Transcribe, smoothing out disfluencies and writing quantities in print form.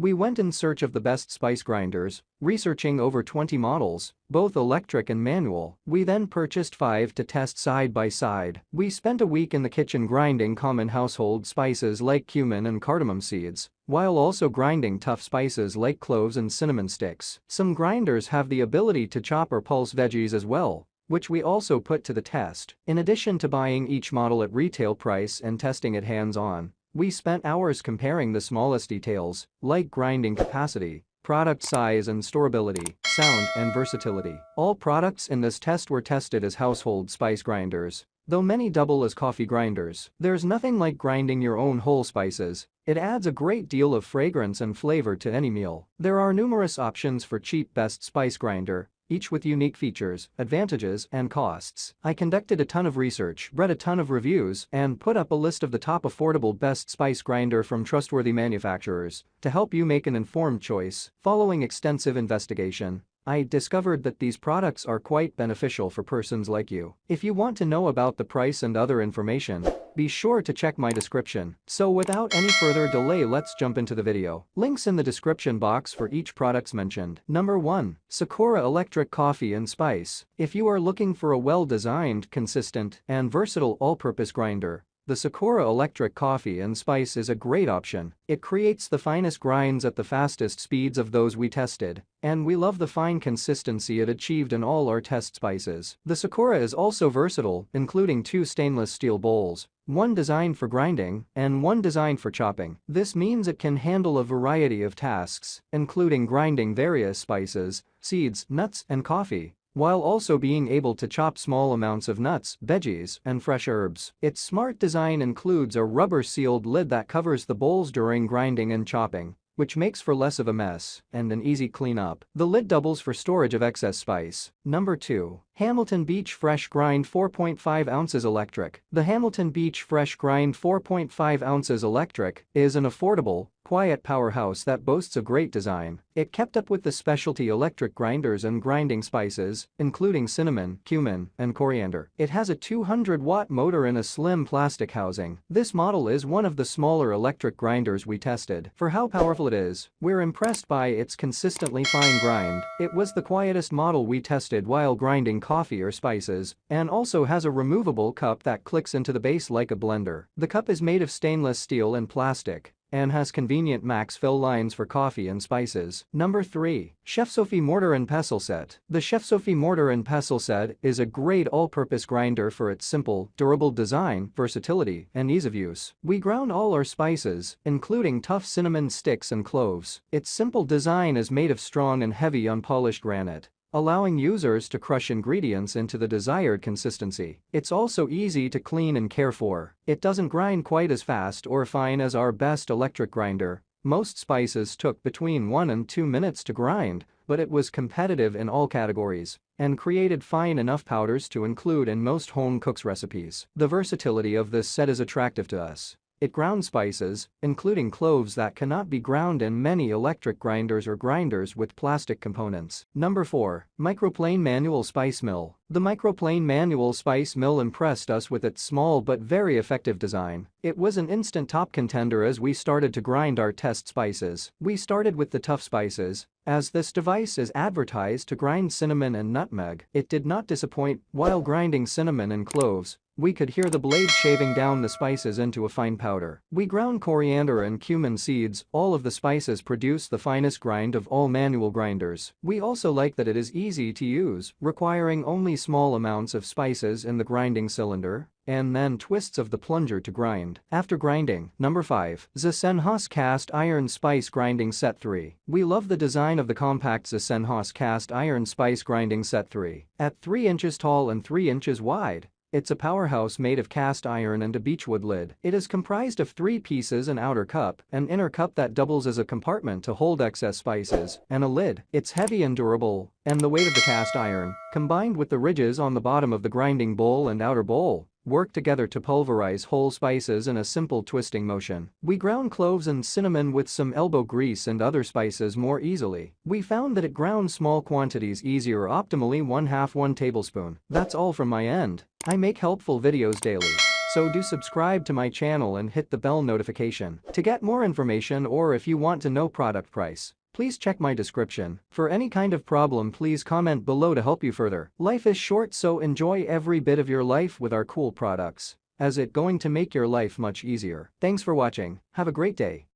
We went in search of the best spice grinders, researching over 20 models, both electric and manual. We then purchased 5 to test side by side. We spent a week in the kitchen grinding common household spices like cumin and cardamom seeds, while also grinding tough spices like cloves and cinnamon sticks. Some grinders have the ability to chop or pulse veggies as well, which we also put to the test. In addition to buying each model at retail price and testing it hands-on, we spent hours comparing the smallest details, like grinding capacity, product size and storability, sound and versatility. All products in this test were tested as household spice grinders, though many double as coffee grinders. There's nothing like grinding your own whole spices. It adds a great deal of fragrance and flavor to any meal. There are numerous options for cheap best spice grinder, each with unique features, advantages, and costs. I conducted a ton of research, read a ton of reviews, and put up a list of the top affordable best spice grinder from trustworthy manufacturers to help you make an informed choice. Following extensive investigation, I discovered that these products are quite beneficial for persons like you. If you want to know about the price and other information, be sure to check my description. So without any further delay, let's jump into the video. Links in the description box for each products mentioned. Number 1. Secura Electric Coffee and Spice. If you are looking for a well-designed, consistent, and versatile all-purpose grinder, the Secura Electric Coffee and Spice is a great option. It creates the finest grinds at the fastest speeds of those we tested, and we love the fine consistency it achieved in all our test spices. The Secura is also versatile, including 2 stainless steel bowls, one designed for grinding and one designed for chopping. This means it can handle a variety of tasks, including grinding various spices, seeds, nuts, and coffee, while also being able to chop small amounts of nuts, veggies, and fresh herbs. Its smart design includes a rubber-sealed lid that covers the bowls during grinding and chopping, which makes for less of a mess and an easy cleanup. The lid doubles for storage of excess spice. Number 2. Hamilton Beach Fresh Grind 4.5 ounces Electric. The Hamilton Beach Fresh Grind 4.5 ounces Electric is an affordable, quiet powerhouse that boasts a great design. It kept up with the specialty electric grinders and grinding spices, including cinnamon, cumin, and coriander. It has a 200-watt motor in a slim plastic housing. This model is one of the smaller electric grinders we tested. For how powerful it is, we're impressed by its consistently fine grind. It was the quietest model we tested while grinding coffee or spices, and also has a removable cup that clicks into the base like a blender. The cup is made of stainless steel and plastic, and has convenient max fill lines for coffee and spices. Number 3. ChefSofi Mortar and Pestle Set. The ChefSofi Mortar and Pestle Set is a great all-purpose grinder for its simple, durable design, versatility, and ease of use. We ground all our spices, including tough cinnamon sticks and cloves. Its simple design is made of strong and heavy unpolished granite, allowing users to crush ingredients into the desired consistency. It's also easy to clean and care for. It doesn't grind quite as fast or fine as our best electric grinder. Most spices took between 1 and 2 minutes to grind, but it was competitive in all categories and created fine enough powders to include in most home cooks' recipes. The versatility of this set is attractive to us. It grounds spices, including cloves that cannot be ground in many electric grinders or grinders with plastic components. Number 4. Microplane Manual Spice Mill. The Microplane Manual Spice Mill impressed us with its small but very effective design. It was an instant top contender as we started to grind our test spices. We started with the tough spices, as this device is advertised to grind cinnamon and nutmeg. It did not disappoint. While grinding cinnamon and cloves, we could hear the blade shaving down the spices into a fine powder. We ground coriander and cumin seeds. All of the spices produce the finest grind of all manual grinders. We also like that it is easy to use, requiring only small amounts of spices in the grinding cylinder, and then twists of the plunger to grind. After grinding. Number 5. Zassenhaus Cast Iron Spice Grinding Set 3. We love the design of the compact Zassenhaus Cast Iron Spice Grinding Set 3. At 3 inches tall and 3 inches wide, it's a powerhouse made of cast iron and a beechwood lid. It is comprised of 3 pieces: an outer cup, an inner cup that doubles as a compartment to hold excess spices, and a lid. It's heavy and durable, and the weight of the cast iron, combined with the ridges on the bottom of the grinding bowl and outer bowl, work together to pulverize whole spices in a simple twisting motion. We ground cloves and cinnamon with some elbow grease and other spices more easily. We found that it grounds small quantities easier, optimally 1/2 tablespoon. That's all from my end. I make helpful videos daily, so do subscribe to my channel and hit the bell notification to get more information, or if you want to know product price, please check my description. For any kind of problem, please comment below to help you further. Life is short, so enjoy every bit of your life with our cool products, as it going to make your life much easier. Thanks for watching, have a great day.